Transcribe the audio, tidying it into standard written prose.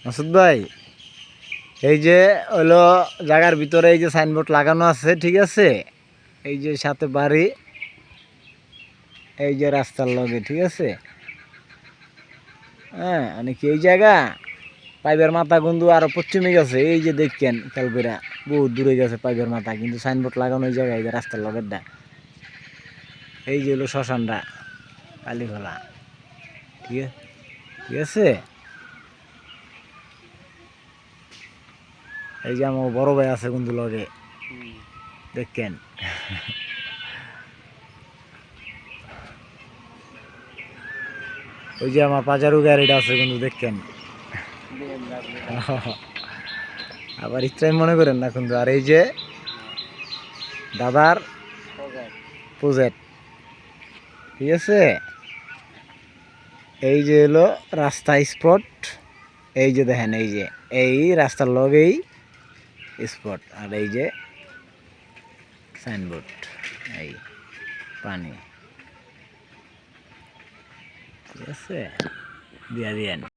মাসুদ ভাই, এই যে হলো জায়গার ভিতরে এই যে সাইনবোর্ড লাগানো আছে, ঠিক আছে? এই যে সাথে বাড়ি, এই যে রাস্তার লগে, ঠিক আছে? হ্যাঁ, মানে কি এই জায়গা পাইবের মাথা কিন্তু আরো পশ্চিমে গেছে, এই যে দেখছেন কালবেরা বহুত দূরে গেছে পাইবের মাথা, কিন্তু সাইনবোর্ড লাগানো এই জায়গায়, এই যে রাস্তার লগের দা, এই যে হলো শ্মশানটা কালীখোলা, ঠিক আছে? ঠিক আছে, এই যে আমার বড় ভাই আছে কিন্তু লগে, দেখেন। ওই যে আমার পাজারু গাড়িটা আছে কিন্তু দেখেন। আবার ইচ্ছাই মনে করেন না কিন্তু। আর এই যে দাদার প্রজেক্ট, ঠিক আছে? এই যে হলো রাস্তা স্পট, এই যে দেখেন, এই যে এই রাস্তার লগেই স্পট, আর এই যে সাইনবোর্ড, এই পানি, ঠিক আছে? দিয়া দিয়েন।